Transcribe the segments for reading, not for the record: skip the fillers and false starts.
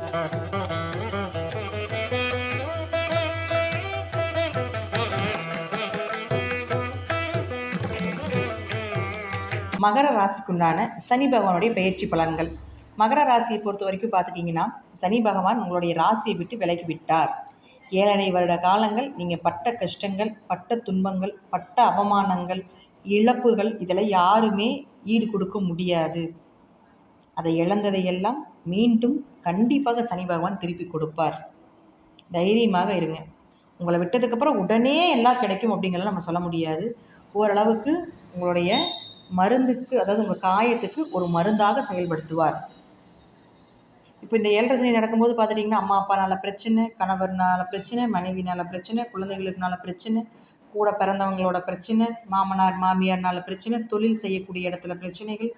மகர ராசிக்குண்டான சனி பகவானுடைய பயிற்சி பலன்கள். மகர ராசியை பொறுத்த வரைக்கும் பார்த்துட்டிங்கன்னா, சனி பகவான் உங்களுடைய ராசியை விட்டு விலகி விட்டார். 7.5 வருட காலங்கள் நீங்கள் பட்ட கஷ்டங்கள், பட்ட துன்பங்கள், பட்ட அவமானங்கள், இழப்புகள் இதில் யாருமே ஈடு கொடுக்க முடியாது. அதை இழந்ததையெல்லாம் மீண்டும் கண்டிப்பாக சனி பகவான் திருப்பி கொடுப்பார். தைரியமாக இருங்க. உங்களை விட்டதுக்கப்புறம் உடனே எல்லாம் கிடைக்கும் அப்படிங்கிறத நம்ம சொல்ல முடியாது. ஓரளவுக்கு உங்களுடைய மருந்துக்கு, அதாவது உங்கள் காயத்துக்கு ஒரு மருந்தாக செயல்படுத்துவார். இப்போ இந்த 7.5 சனி நடக்கும்போது பார்த்துட்டிங்கன்னா, அம்மா அப்பானால பிரச்சனை, கணவர்னால பிரச்சனை, மனைவினால பிரச்சனை, குழந்தைகளுக்குனால பிரச்சனை, கூட பிறந்தவங்களோட பிரச்சனை, மாமனார் மாமியார்னால பிரச்சனை, தொழில் செய்யக்கூடிய இடத்துல பிரச்சனைகள்,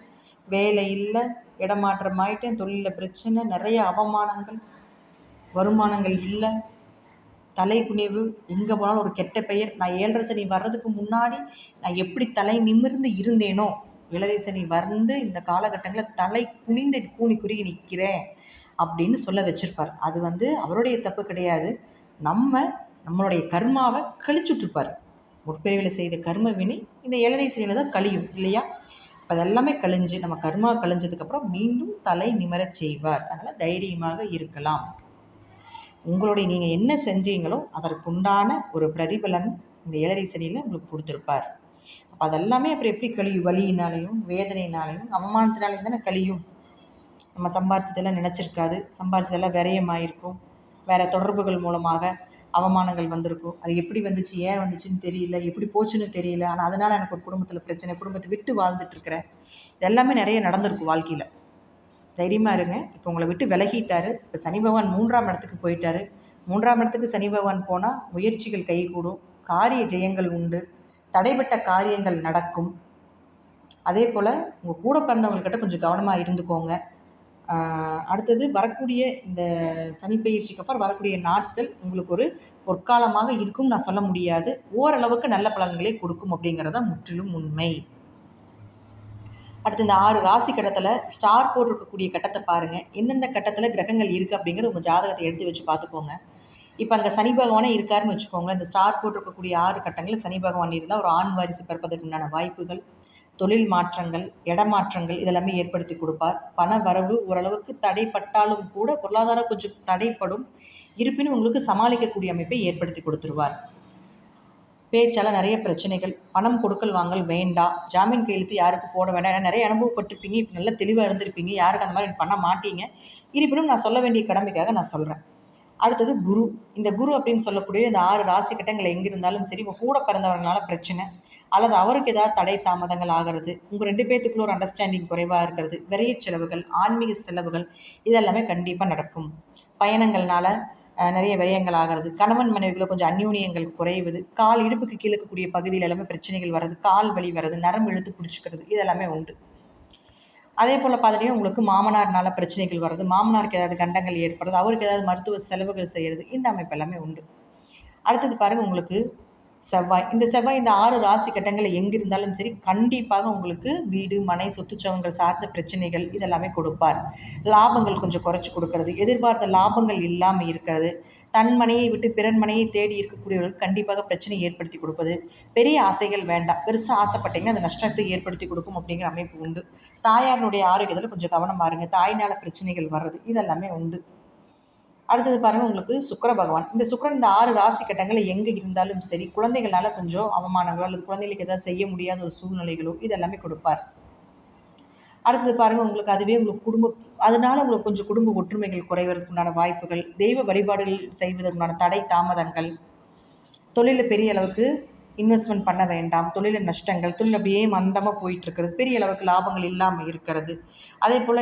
வேலை இல்லை, இடமாற்றம் ஆகிட்டேன், தொழிலில் பிரச்சனை, நிறைய அவமானங்கள், வருமானங்கள் இல்லை, தலைகுனிவு, எங்கே போனாலும் ஒரு கெட்ட பெயர். நான் 7.5 சனி வர்றதுக்கு முன்னாடி நான் எப்படி தலை நிமிர்ந்து இருந்தேனோ, 7.5 சனி வந்து இந்த காலகட்டங்களில் தலை குனிந்து கூனி குறுகி நிற்கிறேன் அப்படின்னு சொல்ல வச்சுருப்பார். அது அவருடைய தப்பு கிடையாது. நம்மளுடைய கர்மாவை கழிச்சுட்ருப்பார். முற்பிரிவில் செய்த கர்ம வினை இந்த 7.5 சனியில் தான் கழியும் இல்லையா? அப்போ அதெல்லாமே கழிஞ்சு நம்ம கர்மா கழிஞ்சதுக்கப்புறம் மீண்டும் தலை நிமிரச் செய்வார். அதனால் தைரியமாக இருக்கலாம். நீங்கள் என்ன செஞ்சீங்களோ அதற்குண்டான ஒரு பிரதிபலன் இந்த 7.5 சனியில் உங்களுக்கு கொடுத்துருப்பார். அப்போ அதெல்லாமே அப்புறம் எப்படி கழியும்? வலியினாலையும், வேதனையினாலையும், அவமானத்தினாலையும் தானே கழியும். நம்ம சம்பாரிச்சதெல்லாம் நினச்சிருக்காது, சம்பாரிச்சதெல்லாம் விரயமாயிருக்கும், வேறு தொடர்புகள் மூலமாக அவமானங்கள் வந்திருக்கும். அது எப்படி வந்துச்சு, ஏன் வந்துச்சுன்னு தெரியல, எப்படி போச்சுன்னு தெரியல. ஆனால் அதனால் எனக்கு ஒரு குடும்பத்தில் பிரச்சனை, குடும்பத்தை விட்டு வாழ்ந்துட்டுருக்கிறேன். இதெல்லாமே நிறைய நடந்திருக்கும் வாழ்க்கையில். தைரியமாக இருங்க. இப்போ உங்களை விட்டு விலகிட்டார். இப்போ சனி பகவான் 3ஆம் இடத்துக்கு போயிட்டார். 3ஆம் இடத்துக்கு சனி பகவான் போனால் முயற்சிகள் கைகூடும், காரிய ஜெயங்கள் உண்டு, தடைப்பட்ட காரியங்கள் நடக்கும். அதே போல் உங்கள் கூட பிறந்தவங்கக்கிட்ட கொஞ்சம் கவனமாக இருந்துக்கோங்க. அடுத்தது வரக்கூடிய இந்த சனி பயிற்சிக்கு அப்புறம் வரக்கூடிய நாட்கள் உங்களுக்கு ஒரு பொற்காலமாக இருக்கும்னு நான் சொல்ல முடியாது. ஓரளவுக்கு நல்ல பலன்களை கொடுக்கும் அப்படிங்கிறத முற்றிலும் உண்மை. அடுத்து இந்த 6 ராசி கட்டத்தில் ஸ்டார் போட்டிருக்கக்கூடிய கட்டத்தை பாருங்கள். எந்தெந்த கட்டத்தில் கிரகங்கள் இருக்குது அப்படிங்கிற உங்கள் ஜாதகத்தை எடுத்து வச்சு பார்த்துக்கோங்க. இப்போ அங்கே சனி பகவானே இருக்காருன்னு வச்சுக்கோங்களேன். இந்த ஸ்டார் போட்டிருக்கக்கூடிய 6 கட்டங்களில் சனி பகவான் இருந்தால் ஒரு ஆண் வாரிசு பிறப்பதற்கு உண்டான வாய்ப்புகள், தொழில் மாற்றங்கள், இடமாற்றங்கள் இதெல்லாமே ஏற்படுத்தி கொடுப்பார். பண வரவு ஓரளவுக்கு தடைப்பட்டாலும் கூட பொருளாதாரம் கொஞ்சம் தடைப்படும், இருப்பினும் உங்களுக்கு சமாளிக்கக்கூடிய அமைப்பை ஏற்படுத்தி கொடுத்துருவார். பேச்சால் நிறைய பிரச்சனைகள், பணம் கொடுக்கல் வாங்கல் வேண்டாம், ஜாமீன் கையெழுத்து யாருக்கு போட வேண்டாம். ஏன்னா நிறைய அனுபவப்பட்டிருப்பீங்க, இப்போ நல்லா தெளிவாக இருந்திருப்பீங்க, யாருக்கு அந்த மாதிரி பண்ண மாட்டீங்க. இருப்பினும் நான் சொல்ல வேண்டிய கடமைக்காக நான் சொல்கிறேன். அடுத்தது குரு. இந்த குரு அப்படின்னு சொல்லக்கூடிய இந்த 6 ராசி கட்டங்கள் எங்கே இருந்தாலும் சரி, இப்போ கூட பிறந்தவர்களால பிரச்சனை அல்லது அவருக்கு ஏதாவது தடை தாமதங்கள் ஆகிறது, உங்கள் 2 பேர்த்துக்குள்ள ஒரு அண்டர்ஸ்டாண்டிங் குறைவாக இருக்கிறது, விரைய செலவுகள், ஆன்மீக செலவுகள் இதெல்லாமே கண்டிப்பாக நடக்கும். பயணங்கள்னால நிறைய விரயங்கள் ஆகிறது, கணவன் மனைவிகளை கொஞ்சம் அந்யோன்யங்கள் குறைவது, கால் இடுப்புக்கு கீழே இருக்கக்கூடிய பகுதியில் எல்லாமே பிரச்சனைகள் வர்றது, கால் வலி வர்றது, நரம்பு இழுத்து பிடிச்சிக்கிறது இதெல்லாமே உண்டு. அதே போல் பார்த்துட்டிங்கன்னா உங்களுக்கு மாமனார்னால பிரச்சனைகள் வர்றது, மாமனாருக்கு ஏதாவது கண்டங்கள் ஏற்படுறது, அவருக்கு ஏதாவது மருத்துவ செலவுகள் செய்கிறது, இந்த அமைப்பு எல்லாமே உண்டு. அடுத்தது பாருங்கள் உங்களுக்கு செவ்வாய். இந்த செவ்வாய் இந்த 6 ராசி கட்டங்களில் எங்கே இருந்தாலும் சரி கண்டிப்பாக உங்களுக்கு வீடு, மனை, சொத்துச்சவங்கள் சார்ந்த பிரச்சனைகள் இதெல்லாமே கொடுப்பார். லாபங்கள் கொஞ்சம் குறைச்சி கொடுக்கறது, எதிர்பார்த்த லாபங்கள் இல்லாமல் இருக்கிறது, தன் மனையை விட்டு பிறன் மனையை தேடி இருக்கக்கூடியவர்களுக்கு கண்டிப்பாக பிரச்சனை ஏற்படுத்தி கொடுப்பது, பெரிய ஆசைகள் வேண்டாம், பெருசாக ஆசைப்பட்டீங்கன்னா அது நஷ்டத்தை ஏற்படுத்தி கொடுக்கும் அப்படிங்கிற அமைப்பு உண்டு. தாயாரினுடைய ஆரோக்கியத்தில் கொஞ்சம் கவனம் பாருங்க, தாயினால் பிரச்சனைகள் வர்றது இதெல்லாமே உண்டு. அடுத்தது பாருங்கள் உங்களுக்கு சுக்கிர பகவான். இந்த சுக்கிரன் இந்த 6 ராசி கட்டங்களில் எங்கே இருந்தாலும் சரி குழந்தைகளால் கொஞ்சம் அவமானங்களோ அல்லது குழந்தைகளுக்கு ஏதாவது செய்ய முடியாத ஒரு சூழ்நிலைகளோ இதெல்லாமே கொடுப்பார். அடுத்தது பாருங்கள் உங்களுக்கு அதுவே உங்களுக்கு அதனால் உங்களுக்கு கொஞ்சம் குடும்ப ஒற்றுமைகள் குறைவதற்கு உண்டான வாய்ப்புகள், தெய்வ வழிபாடுகள் செய்வதற்குண்டான தடை தாமதங்கள், தொழிலில் பெரிய அளவுக்கு இன்வெஸ்ட்மெண்ட் பண்ண வேண்டாம், தொழிலில் நஷ்டங்கள், தொழில் அப்படியே மந்தமாக போயிட்டுருக்கிறது, பெரிய அளவுக்கு லாபங்கள் இல்லாமல் இருக்கிறது. அதே போல்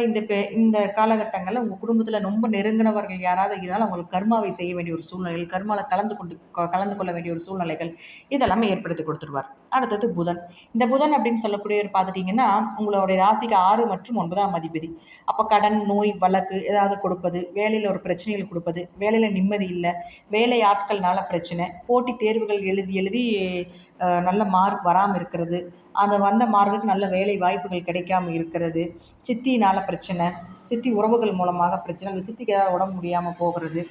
இந்த காலகட்டங்களில் உங்கள் குடும்பத்தில் ரொம்ப நெருங்கினவர்கள் யாராவது இருந்தாலும் அவங்களுக்கு கர்மாவை செய்ய வேண்டிய ஒரு சூழ்நிலைகள், கர்மாவில் கலந்து கொள்ள வேண்டிய ஒரு சூழ்நிலைகள் இதெல்லாமே ஏற்படுத்தி கொடுத்துருவார். அடுத்தது புதன். இந்த புதன் அப்படின்னு சொல்லக்கூடியவர் பார்த்துட்டிங்கன்னா உங்களுடைய ராசிக்கு 6 மற்றும் 9ஆம் அதிபதி. அப்போ கடன், நோய், வழக்கு ஏதாவது கொடுப்பது, வேலையில் ஒரு பிரச்சனைகள் கொடுப்பது, வேலையில் நிம்மதி இல்லை, வேலை ஆட்கள்னால பிரச்சனை, போட்டி தேர்வுகள் எழுதி நல்ல மார்க் வராமல் இருக்கிறது, அந்த வந்த மார்க்குக்கு நல்ல வேலை வாய்ப்புகள் கிடைக்காம இருக்கிறது, சித்தியினால் பிரச்சனை, சித்தி உறவுகள் மூலமாக பிரச்சனை, அந்த சித்திக்கு ஏதாவது உடம்பு முடியாமல் போகிறது,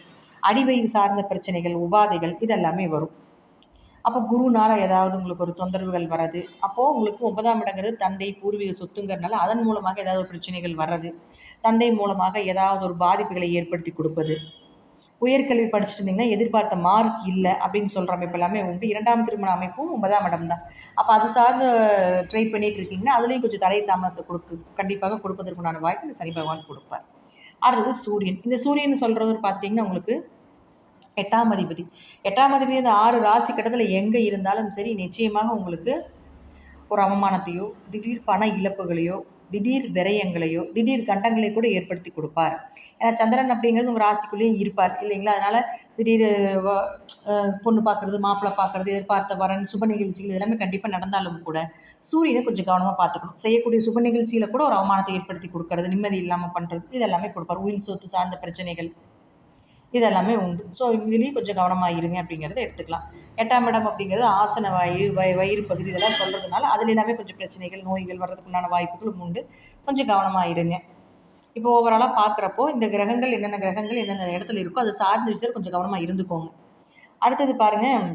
அடிவயிறு சார்ந்த பிரச்சனைகள், உபாதைகள் இதெல்லாமே வரும். அப்போ குருனால ஏதாவது உங்களுக்கு ஒரு தொந்தரவுகள் வர்றது, அப்போது உங்களுக்கு 9ஆம் இடங்கிறது தந்தை பூர்வீக சொத்துங்கிறதுனால அதன் மூலமாக ஏதாவது ஒரு பிரச்சனைகள் வர்றது, தந்தை மூலமாக ஏதாவது ஒரு பாதிப்புகளை ஏற்படுத்தி கொடுப்பது. உயர்கல்வி படிச்சுட்டு இருந்தீங்கன்னா எதிர்பார்த்த மார்க் இல்லை அப்படின்னு சொல்கிற அமைப்பு எல்லாமே உண்டு. 2ஆம் திருமண அமைப்பும் 9ஆம் இடம் தான். அப்போ அது சார்ந்து ட்ரை பண்ணிட்டு இருக்கீங்கன்னா அதுலேயும் கொஞ்சம் தடை தாமதத்தை கண்டிப்பாக கொடுப்பதற்குண்டான வாய்ப்பு இந்த சனி பகவான் கொடுப்பார். அடுத்தது சூரியன். இந்த சூரியன் சொல்கிறது பார்த்துட்டிங்கன்னா உங்களுக்கு 8ஆம் அதிபதி. 8ஆம் அதிபதி அந்த 6 ராசி கட்டத்தில் எங்கே இருந்தாலும் சரி, நிச்சயமாக உங்களுக்கு ஒரு அவமானத்தையோ, திடீர் பண இழப்புகளையோ, திடீர் விரயங்களையோ, திடீர் கண்டங்களை கூட ஏற்படுத்தி கொடுப்பார். ஏன்னா சந்திரன் அப்படிங்கிறது உங்கள் ராசிக்குள்ளேயே இருப்பார் இல்லைங்களா? அதனால் திடீர் பொண்ணு பார்க்குறது, மாப்பிள்ளை பார்க்குறது, எதிர்பார்த்த வரன், சுப நிகழ்ச்சிகள் இதெல்லாமே கண்டிப்பாக நடந்தாலும் கூட சூரியனை கொஞ்சம் கவனமாக பார்த்துக்கணும். செய்யக்கூடிய சுப நிகழ்ச்சியில் கூட ஒரு அவமானத்தை ஏற்படுத்தி கொடுக்கறது, நிம்மதி இல்லாமல் பண்ணுறது இதெல்லாமே கொடுப்பார். உயில் சொத்து சார்ந்த பிரச்சனைகள் இதெல்லாமே உண்டு. ஸோ இதுலேயும் கொஞ்சம் கவனமாக இருங்க அப்படிங்கிறத எடுத்துக்கலாம். 8ஆம் இடம் அப்படிங்கிறது ஆசன வாயு, வயிறு பகுதி இதெல்லாம் சொல்கிறதுனால அதில் எல்லாமே கொஞ்சம் பிரச்சனைகள், நோய்கள் வர்றதுக்குண்டான வாய்ப்புகளும் உண்டு. கொஞ்சம் கவனமாக இருங்க. இப்போ ஓவராலாக பார்க்குறப்போ இந்த கிரகங்கள் என்னென்ன கிரகங்கள் எந்தெந்த இடத்துல இருக்கோ அதை சார்ந்த விஷயத்தில் கொஞ்சம் கவனமாக இருந்துக்கோங்க. அடுத்தது பாருங்கள்,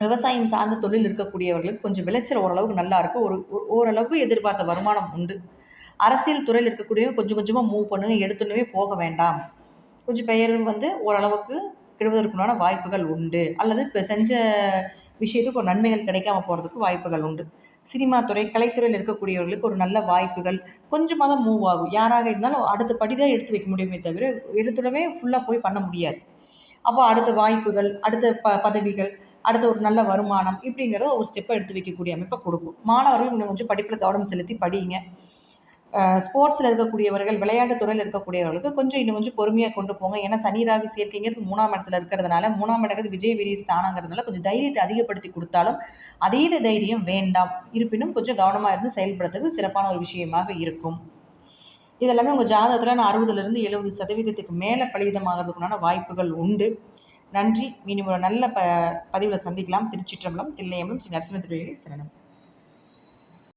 விவசாயம் சார்ந்த தொழில் இருக்கக்கூடியவர்களுக்கு கொஞ்சம் விளைச்சல் ஓரளவுக்கு நல்லா இருக்கும். ஓரளவு எதிர்பார்த்த வருமானம் உண்டு. அரசியல் துறையில் இருக்கக்கூடியவங்க கொஞ்சம் கொஞ்சமாக மூவ் பண்ணுங்க, எடுத்துனவே போக வேண்டாம். கொஞ்சம் பெயர் ஓரளவுக்கு கெடுவதற்குண்டான வாய்ப்புகள் உண்டு. அல்லது இப்போ செஞ்ச விஷயத்துக்கு ஒரு நன்மைகள் கிடைக்காம போகிறதுக்கு வாய்ப்புகள் உண்டு. சினிமா துறை, கலைத்துறையில் இருக்கக்கூடியவர்களுக்கு ஒரு நல்ல வாய்ப்புகள் கொஞ்சமாக தான் மூவ் ஆகும். யாராக இருந்தாலும் அடுத்த படி தான் எடுத்து வைக்க முடியுமே தவிர எடுத்துடவே ஃபுல்லாக போய் பண்ண முடியாது. அப்போ அடுத்த வாய்ப்புகள், அடுத்த பதவிகள், அடுத்த ஒரு நல்ல வருமானம் இப்படிங்கிறத ஒரு ஸ்டெப்பை எடுத்து வைக்கக்கூடிய அமைப்பை கொடுக்கும். மாணவர்கள் இன்னும் கொஞ்சம் படிப்பில் கவனம் செலுத்தி படிங்க. ஸ்போர்ட்ஸில் இருக்கக்கூடியவர்கள், விளையாட்டு துறையில் இருக்கக்கூடியவர்களுக்கு இன்னும் கொஞ்சம் பொறுமையாக கொண்டு போங்க. ஏன்னா சனி ராகு சேர்க்கைங்கிறது 3ஆம் இடத்துல இருக்கிறதுனால, 3ஆம் இடங்கிறது விஜய வீரிய ஸ்தானங்கிறதுனால கொஞ்சம் தைரியத்தை அதிகப்படுத்தி கொடுத்தாலும் அதீத தைரியம் வேண்டாம். இருப்பினும் கொஞ்சம் கவனமாக இருந்து செயல்படுத்துறது சிறப்பான ஒரு விஷயமாக இருக்கும். இதெல்லாமே உங்கள் ஜாதகத்தில் 60லிருந்து 70% மேலே பலிதமாகிறதுக்குண்டான வாய்ப்புகள் உண்டு. நன்றி. மீண்டும் ஒரு நல்ல பதிவில் சந்திக்கலாம். திருச்சிற்றம்பலம், தில்லையம்பலம், ஸ்ரீ நரசிம்ம திருவடிகளே சரணம்.